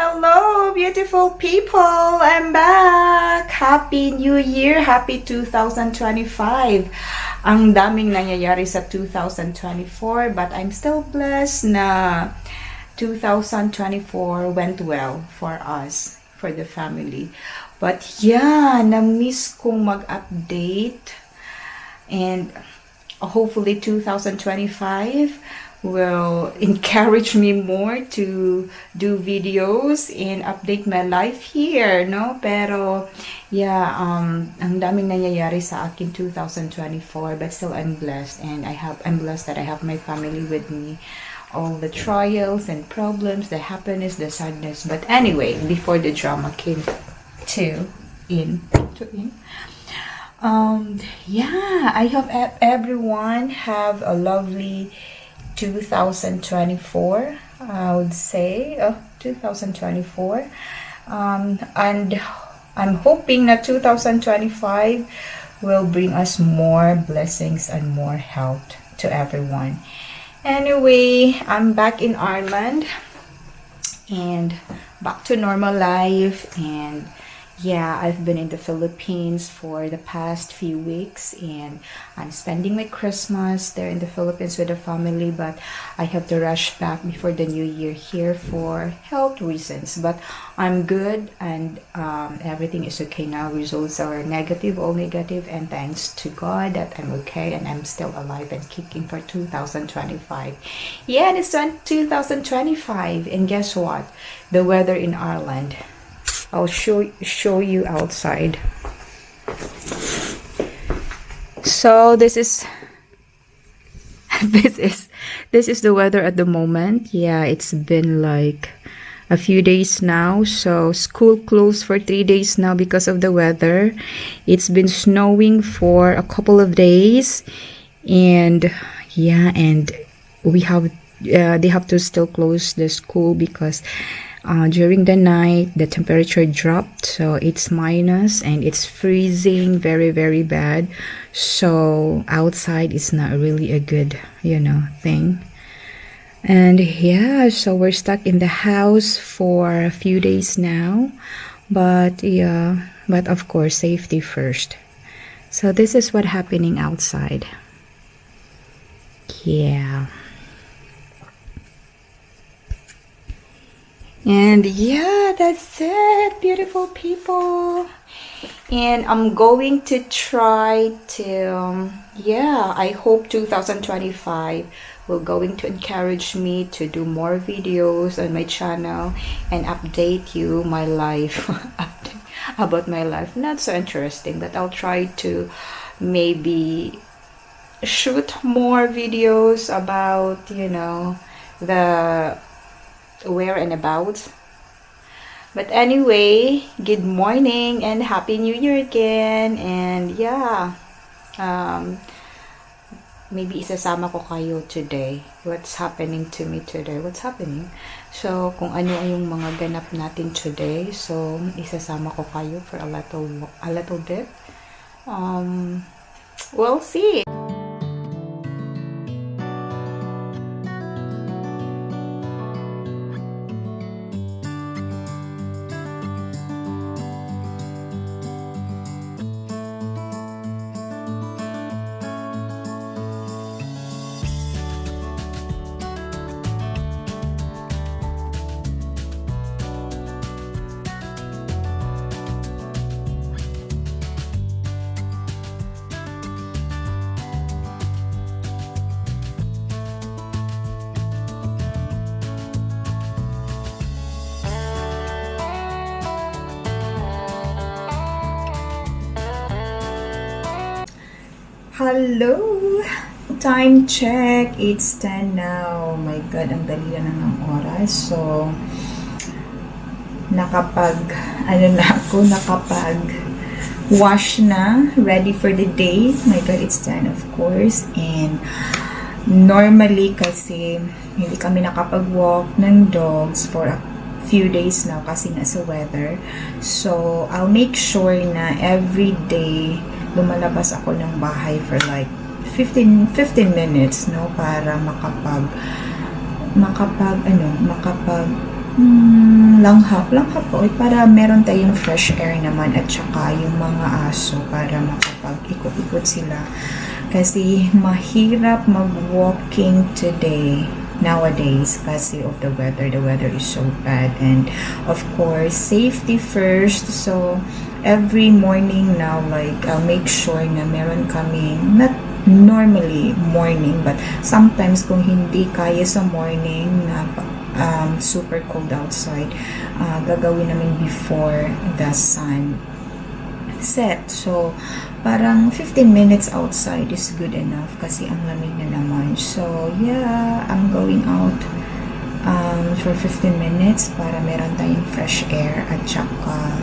Hello, beautiful people! I'm back! Happy New Year! Happy 2025! Ang daming nangyayari sa 2024 but I'm still blessed na 2024 went well for us, for the family. But yeah, na-miss kong mag-update and hopefully 2025 will encourage me more to do videos and update my life here, no? Pero, yeah, ang daming nangyayari sa akin 2024, but still I'm blessed, and I'm blessed that I have my family with me. All the trials and problems, the happiness, the sadness. But anyway, before the drama came in. Yeah, I hope everyone have a lovely 2024, I would say, 2024, and I'm hoping that 2025 will bring us more blessings and more health to everyone. Anyway, I'm back in Ireland and back to normal life, and yeah, I've been in the Philippines for the past few weeks, and I'm spending my Christmas there in the Philippines with the family, but I have to rush back before the new year here for health reasons. But I'm good, and everything is okay now. Results are negative, all negative, and thanks to God that I'm okay and I'm still alive and kicking for 2025. Yeah, and it's 2025, and guess what? The weather in Ireland. I'll show you outside. So this is this is the weather at the moment. Yeah, it's been like a few days now. So school closed for 3 days now because of the weather. It's been snowing for a couple of days, and yeah, and we have they have to still close the school because during the night the temperature dropped, so it's minus and it's freezing very, very bad. So outside is not really a good, thing. And yeah, so we're stuck in the house for a few days now, but yeah, but of course safety first. So this is what happening outside. Yeah. And yeah, that's it, beautiful people. And I'm going to try to, I hope 2025 will going to encourage me to do more videos on my channel and update you my life, about my life. Not so interesting, but I'll try to maybe shoot more videos about, the where and about. But anyway, good morning and happy new year again. And yeah, maybe isasama ko kayo today. What's happening to me today? What's happening? So kung ano yung mga ganap natin today, so isasama ko kayo for a little bit. We'll see. Hello! Time check. It's 10 now. My God, ang dali na ng oras. So, nakapag wash na. Ready for the day. My God, it's 10 of course. And normally kasi hindi kami nakapag-walk ng dogs for a few days now kasi nga sa weather. So, I'll make sure na every day lumalabas ako ng bahay for like 15 minutes, no, para makapag langhap po, para meron tayong fresh air naman at saka yung mga aso para makapag-ikot-ikot sila. Kasi mahirap mag-walking today, nowadays, kasi of the weather. The weather is so bad. And of course, safety first. So, every morning now, like, I'll make sure na meron kaming, not normally morning, but sometimes kung hindi kaya sa morning na super cold outside, gagawin namin before the sun set. So, parang 15 minutes outside is good enough kasi ang lamig na naman. So, yeah, I'm going out for 15 minutes para meron tayong fresh air at saka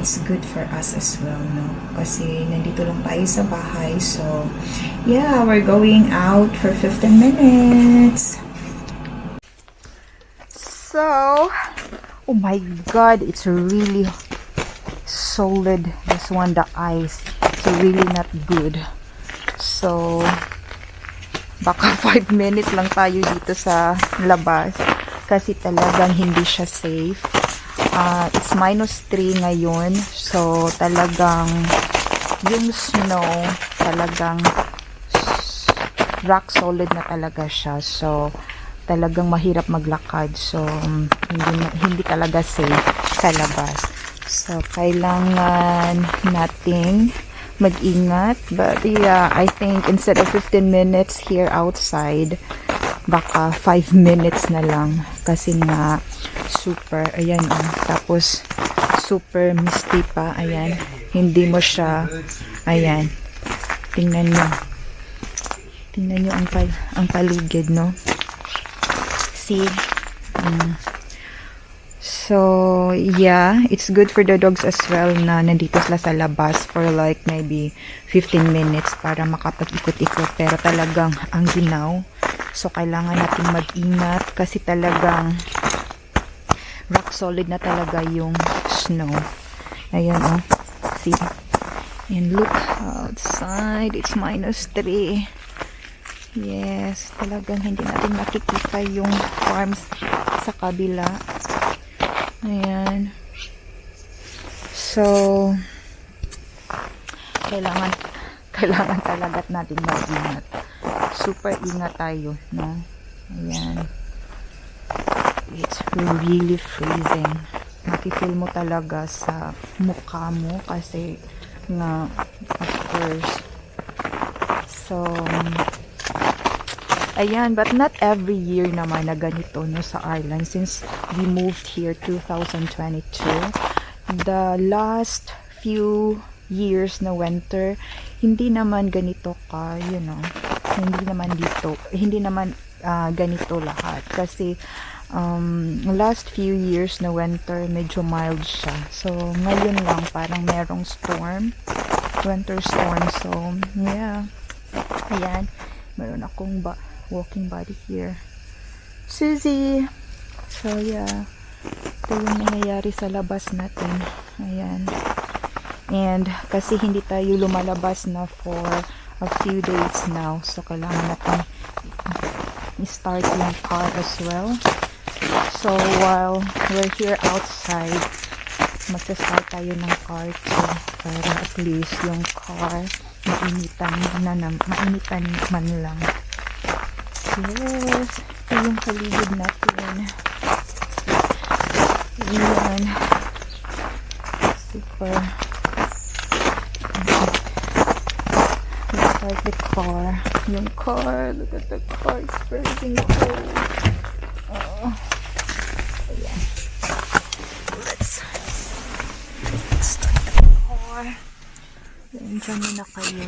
it's good for us as well, no? Kasi nandito lang tayo sa bahay. So, yeah, we're going out for 15 minutes. So, oh my god, it's really solid. This one, the ice, it's really not good. So, baka 5 minutes lang tayo dito sa labas kasi talagang hindi siya safe. It's -3 ngayon. So, talagang yung snow, talagang rock solid na talaga siya. So, talagang mahirap maglakad. So, hindi talaga safe sa labas. So, kailangan nating mag-ingat. But yeah, I think instead of 15 minutes here outside, baka 5 minutes na lang. Kasi nga, super, ayan, tapos, super misty pa, ayan. Hindi mo siya, ayan. Tingnan nyo. Tingnan nyo ang paligid, no? See? So, yeah, it's good for the dogs as well na nandito sila sa labas for like maybe 15 minutes para makapag-ikot-ikot. Pero talagang ang ginaw. So, kailangan natin mag-ingat kasi talagang rock solid na talaga yung snow. Ayan, oh. See? And look outside. It's -3. Yes, talagang hindi natin makikita yung farms sa kabila. Ayan. So, kailangan talaga natin mag-ingat. Super ingat tayo, no? Ayan. It's really freezing. Makifeel mo talaga sa mukha mo kasi nga, of course. So, ayan, but not every year naman na ganito, no, sa Ireland. Since we moved here 2022, the last few years na winter, hindi naman ganito ka, you know, hindi naman ganito lahat. Kasi, last few years na winter, medyo mild siya. So, ngayon lang, parang merong storm, winter storm. So, yeah, ayan, meron akong walking body here. Susie! So, yeah. Ito yung nangyayari sa labas natin. Ayan. And, kasi hindi tayo lumalabas na for a few days now. So, kailangan natin i-start yung car as well. So, while we're here outside, magsa-start tayo ng car too. Para at least yung car, mainitan man lang. Yes, ito yung paligid natin. Ayan. Super. Let's start the car. Yung car, look at the car, it's freezing cold. Ayan. Let's start the car. Then, dyan muna kayo.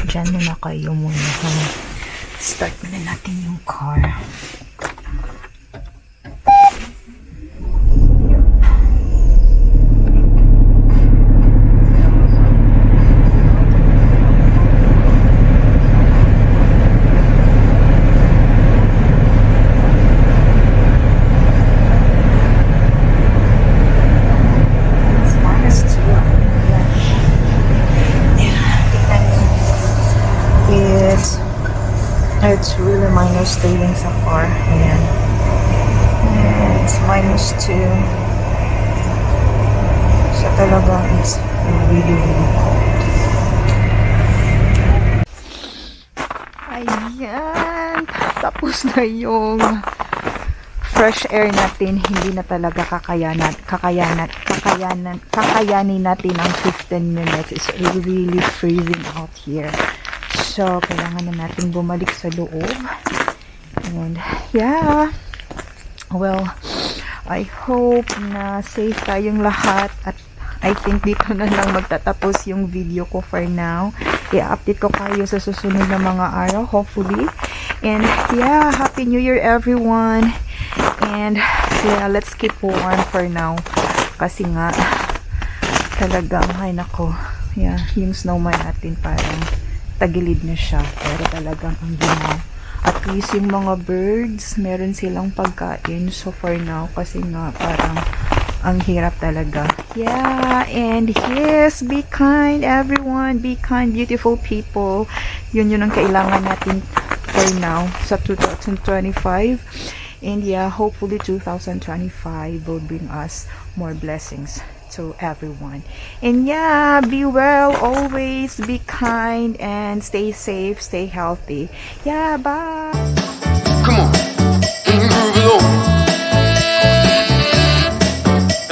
Dyan muna kayo muna. Start muna natin yung car. It's really -3 lang sa car. Ayan. And it's -2. So talagang it's really, really cold. Ayan. Tapos na yung fresh air natin. Hindi na talaga kakayanin natin ang 15 minutes. It's really freezing out here. So, kailangan na natin bumalik sa loob. And, yeah. Well, I hope na safe tayong lahat. At I think dito na lang magtatapos yung video ko for now. I-update ko kayo sa susunod na mga araw, hopefully. And, yeah, Happy New Year, everyone. And, yeah, let's keep warm for now. Kasi nga, talagang, ay nako, yeah, yung snowman natin parang tagilid na siya, pero talagang ang ginaw. At least yung mga birds, meron silang pagkain. So for now, kasi nga parang ang hirap talaga. Yeah, and yes, be kind everyone. Be kind, beautiful people. Yun ang kailangan natin for now sa 2025. And yeah, hopefully 2025 will bring us more blessings to everyone. And yeah, be well, always be kind, and stay safe, stay healthy. Yeah, bye. Come on, move along.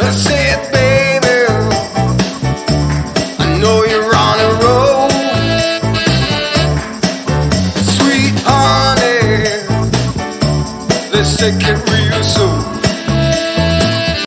That's it, baby. I know you're on a roll, sweet honey. Let's take it real slow.